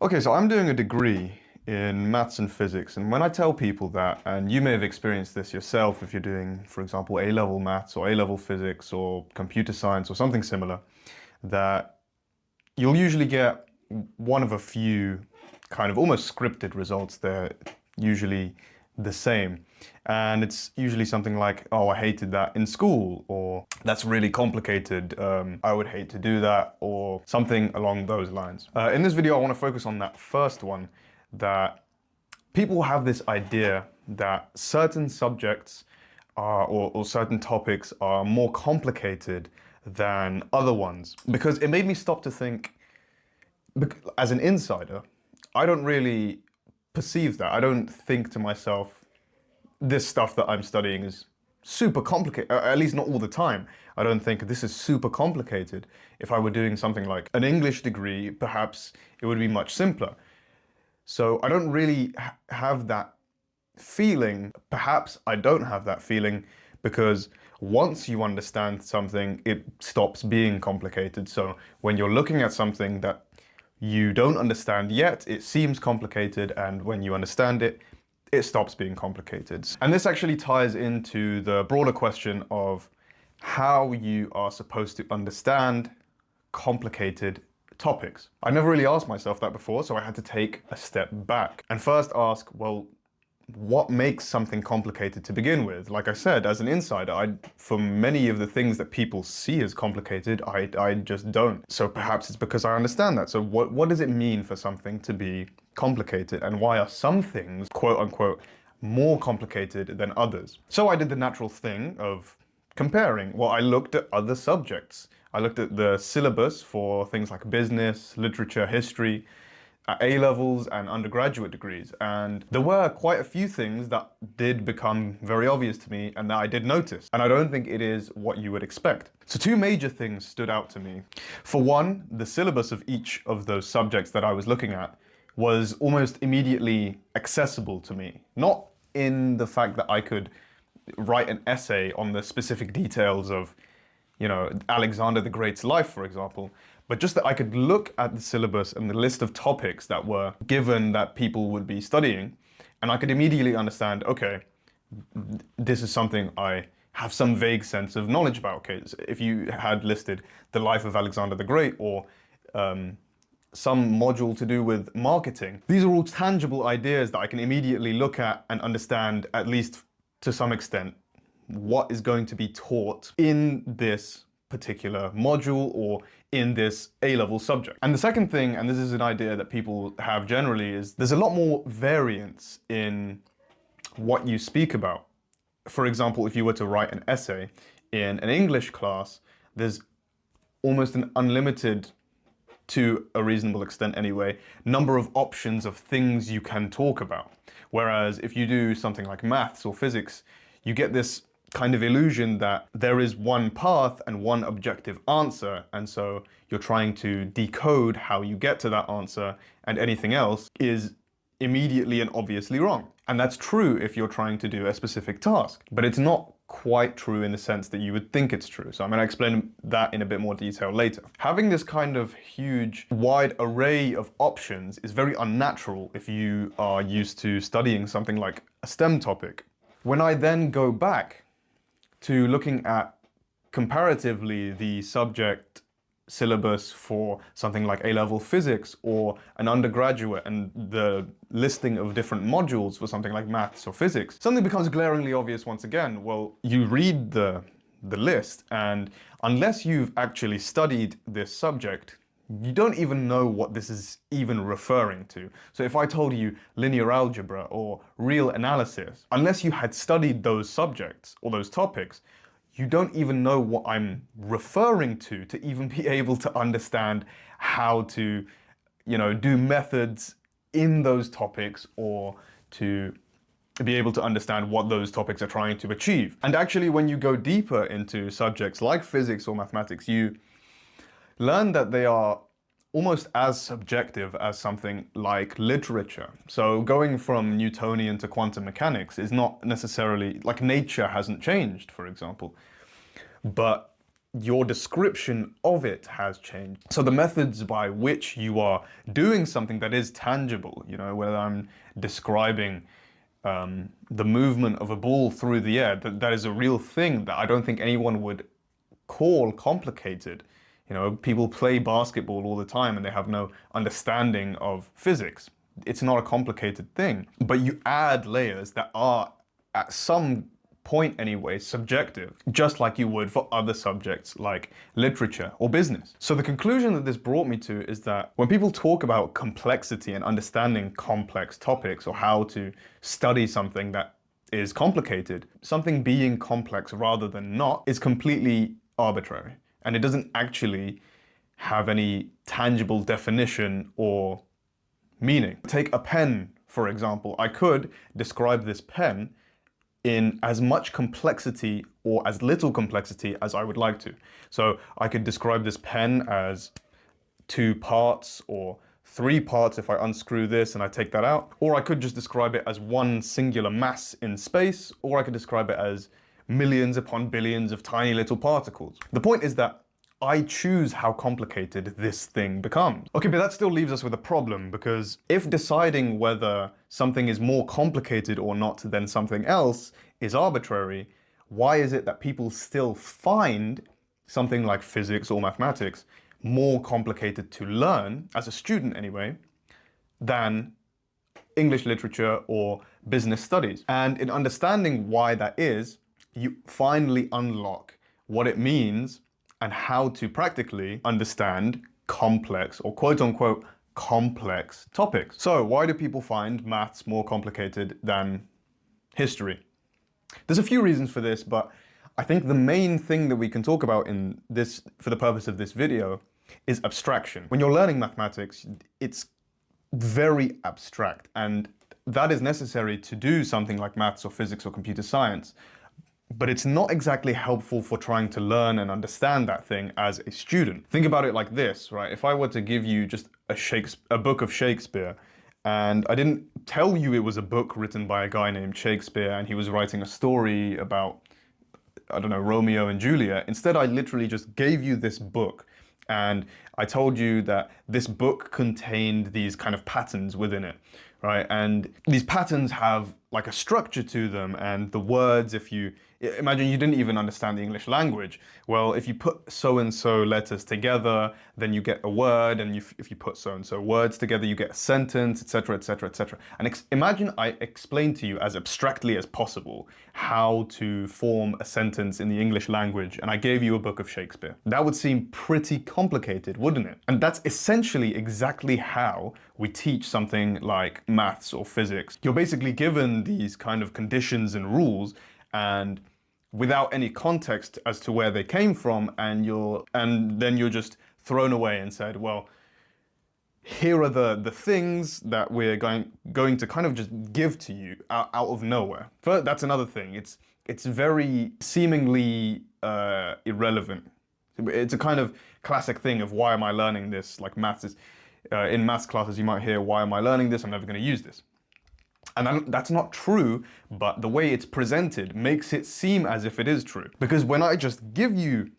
Okay, so I'm doing a degree in maths and physics, and when I tell people that, and you may have experienced this yourself if you're doing, for example, A-level maths or A-level physics or computer science or something similar, that you'll usually get one of a few kind of almost scripted results. They're usually the same. And it's usually something like, oh, I hated that in school, or that's really complicated. I would hate to do that, or something along those lines. In this video, I want to focus on that first one, that people have this idea that certain subjects are, or certain topics are more complicated than other ones. Because it made me stop to think, as an insider, I don't really perceive that. I don't think to myself, this stuff that I'm studying is super complicated, at least not all the time. I don't think this is super complicated. If I were doing something like an English degree, perhaps it would be much simpler. So I don't really have that feeling. Perhaps I don't have that feeling because once you understand something, it stops being complicated. So when you're looking at something that you don't understand yet, it seems complicated, and when you understand it, it stops being complicated. And this actually ties into the broader question of how you are supposed to understand complicated topics. I never really asked myself that before, so I had to take a step back and first ask, well, what makes something complicated to begin with? Like I said, as an insider, for many of the things that people see as complicated, I just don't. So perhaps it's because I understand that. So what does it mean for something to be complicated, and why are some things, quote unquote, more complicated than others? So I did the natural thing of comparing. Well, I looked at other subjects. I looked at the syllabus for things like business, literature, history, A-levels and undergraduate degrees, and there were quite a few things that did become very obvious to me and that I did notice, and I don't think it is what you would expect. So two major things stood out to me. For one, the syllabus of each of those subjects that I was looking at was almost immediately accessible to me. Not in the fact that I could write an essay on the specific details of, Alexander the Great's life, for example, but just that I could look at the syllabus and the list of topics that were given that people would be studying, and I could immediately understand, okay, this is something I have some vague sense of knowledge about. Okay, so if you had listed the life of Alexander the Great, or some module to do with marketing, these are all tangible ideas that I can immediately look at and understand, at least to some extent, what is going to be taught in this particular module or in this A-level subject. And the second thing, and this is an idea that people have generally, is there's a lot more variance in what you speak about. For example, if you were to write an essay in an English class, there's almost an unlimited, to a reasonable extent anyway, number of options of things you can talk about. Whereas if you do something like maths or physics, you get this kind of illusion that there is one path and one objective answer, and so you're trying to decode how you get to that answer, and anything else is immediately and obviously wrong. And that's true if you're trying to do a specific task, but it's not quite true in the sense that you would think it's true. So I'm going to explain that in a bit more detail later. Having this kind of huge, wide array of options is very unnatural if you are used to studying something like a STEM topic. When I then go back to looking at comparatively the subject syllabus for something like A-level physics or an undergraduate, and the listing of different modules for something like maths or physics, something becomes glaringly obvious once again. Well, you read the list, and unless you've actually studied this subject, you don't even know what this is even referring to. So if I told you linear algebra or real analysis, unless you had studied those subjects or those topics, you don't even know what I'm referring to even be able to understand how to, do methods in those topics, or to be able to understand what those topics are trying to achieve. And actually, when you go deeper into subjects like physics or mathematics, you learn that they are almost as subjective as something like literature. So going from Newtonian to quantum mechanics is not necessarily, like, nature hasn't changed, for example, but your description of it has changed. So the methods by which you are doing something that is tangible, whether I'm describing the movement of a ball through the air, that is a real thing that I don't think anyone would call complicated. People play basketball all the time and they have no understanding of physics. It's not a complicated thing, but you add layers that are at some point anyway subjective, just like you would for other subjects like literature or business. So the conclusion that this brought me to is that when people talk about complexity and understanding complex topics, or how to study something that is complicated, something being complex rather than not is completely arbitrary, and it doesn't actually have any tangible definition or meaning. Take a pen, for example. I could describe this pen in as much complexity or as little complexity as I would like to. So I could describe this pen as 2 parts or 3 parts if I unscrew this and I take that out. Or I could just describe it as one singular mass in space, or I could describe it as millions upon billions of tiny little particles. The point is that I choose how complicated this thing becomes. Okay, but that still leaves us with a problem, because if deciding whether something is more complicated or not than something else is arbitrary, why is it that people still find something like physics or mathematics more complicated to learn, as a student anyway, than English literature or business studies? And in understanding why that is, you finally unlock what it means and how to practically understand complex, or quote unquote complex, topics. So why do people find maths more complicated than history? There's a few reasons for this, but I think the main thing that we can talk about in this, for the purpose of this video, is abstraction. When you're learning mathematics, it's very abstract, and that is necessary to do something like maths or physics or computer science. But it's not exactly helpful for trying to learn and understand that thing as a student. Think about it like this, right? If I were to give you just a book of Shakespeare, and I didn't tell you it was a book written by a guy named Shakespeare and he was writing a story about, I don't know, Romeo and Juliet. Instead, I literally just gave you this book, and I told you that this book contained these kind of patterns within it, right? And these patterns have like a structure to them, and the words, if you imagine you didn't even understand the English language, well, if you put so-and-so letters together, then you get a word, and if you put so-and-so words together, you get a sentence, etc., etc., etc. And imagine I explained to you as abstractly as possible how to form a sentence in the English language, and I gave you a book of Shakespeare. That would seem pretty complicated, wouldn't it? And that's essentially exactly how we teach something like maths or physics. You're basically given these kind of conditions and rules, and without any context as to where they came from, and then you're just thrown away and said, well, here are the things that we're going to kind of just give to you out of nowhere. That's another thing. It's very seemingly irrelevant. It's a kind of classic thing of, why am I learning this? Like maths is, in maths classes you might hear, why am I learning this? I'm never going to use this. And that's not true, but the way it's presented makes it seem as if it is true. Because when I just give you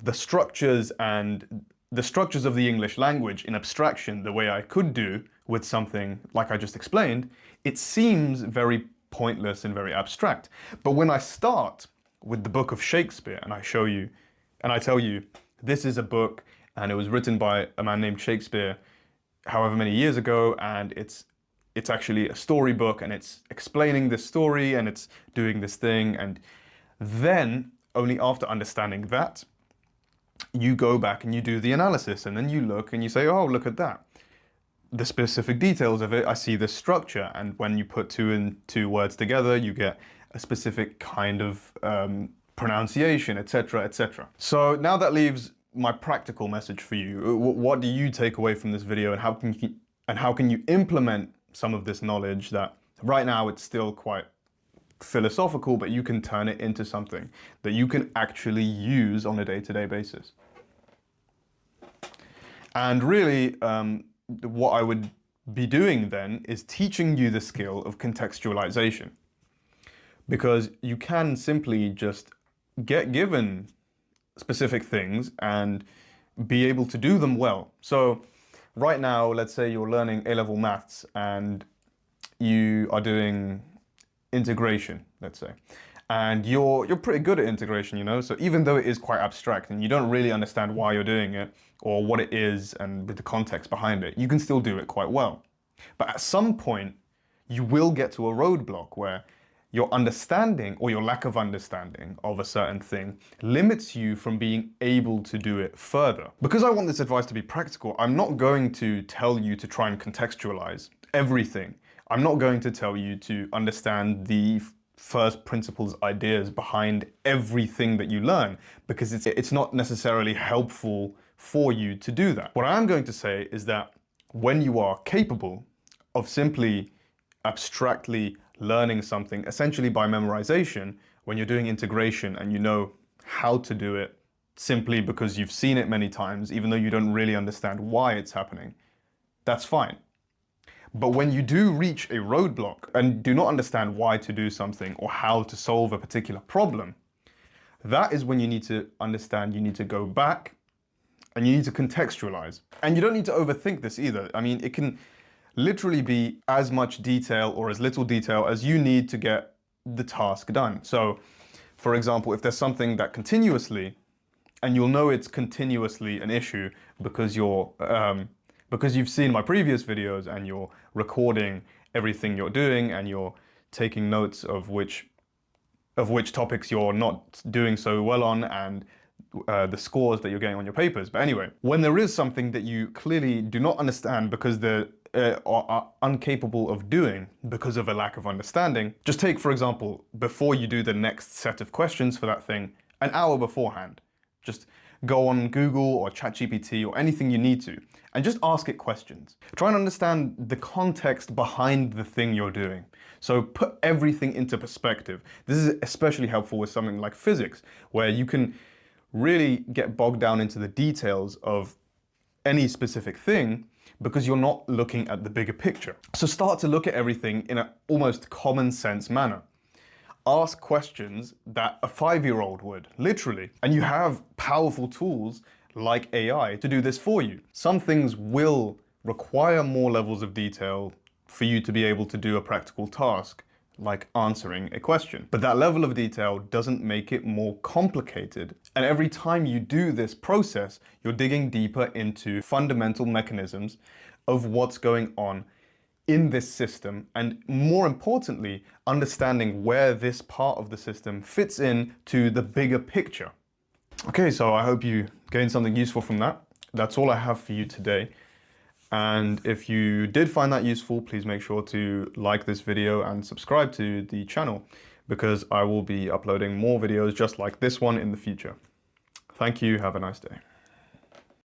the structures of the English language in abstraction, the way I could do with something like I just explained, it seems very pointless and very abstract. But when I start with the book of Shakespeare and I show you, and I tell you, this is a book and it was written by a man named Shakespeare however many years ago, and it's actually a storybook, and it's explaining this story, and it's doing this thing, and then only after understanding that, you go back and you do the analysis, and then you look and you say, oh, look at that. The specific details of it, I see the structure, and when you put 2 and 2 words together, you get a specific kind of pronunciation, etc., etc. So now that leaves my practical message for you. What do you take away from this video, and how can you implement some of this knowledge that right now it's still quite philosophical, but you can turn it into something that you can actually use on a day-to-day basis? And really, what I would be doing then is teaching you the skill of contextualization, because you can simply just get given specific things and be able to do them well. So right now, let's say you're learning A-level maths and you are doing integration, let's say, and you're pretty good at integration, you know? So even though it is quite abstract and you don't really understand why you're doing it or what it is and with the context behind it, you can still do it quite well. But at some point, you will get to a roadblock where your understanding or your lack of understanding of a certain thing limits you from being able to do it further. Because I want this advice to be practical, I'm not going to tell you to try and contextualize everything. I'm not going to tell you to understand the first principles ideas behind everything that you learn, because it's not necessarily helpful for you to do that. What I am going to say is that when you are capable of simply abstractly learning something, essentially by memorization, when you're doing integration and you know how to do it simply because you've seen it many times, even though you don't really understand why it's happening, that's fine. But when you do reach a roadblock and do not understand why to do something or how to solve a particular problem, that is when you need to understand, you need to go back and you need to contextualize. And you don't need to overthink this either. I mean, it can literally be as much detail or as little detail as you need to get the task done. So, for example, if there's something that continuously, and you'll know it's continuously an issue because because you've seen my previous videos and you're recording everything you're doing and you're taking notes of which topics you're not doing so well on and the scores that you're getting on your papers. But anyway, when there is something that you clearly do not understand because are incapable of doing because of a lack of understanding, just take, for example, before you do the next set of questions for that thing, an hour beforehand, just go on Google or ChatGPT or anything you need to, and just ask it questions. Try and understand the context behind the thing you're doing. So put everything into perspective. This is especially helpful with something like physics, where you can really get bogged down into the details of any specific thing because you're not looking at the bigger picture. So start to look at everything in an almost common sense manner. Ask questions that a 5-year-old would, literally. And you have powerful tools like AI to do this for you. Some things will require more levels of detail for you to be able to do a practical task, like answering a question. But that level of detail doesn't make it more complicated. And every time you do this process, you're digging deeper into fundamental mechanisms of what's going on in this system, and more importantly, understanding where this part of the system fits in to the bigger picture. Okay, so I hope you gained something useful from that. That's all I have for you today. And if you did find that useful, please make sure to like this video and subscribe to the channel, because I will be uploading more videos just like this one in the future. Thank you, have a nice day.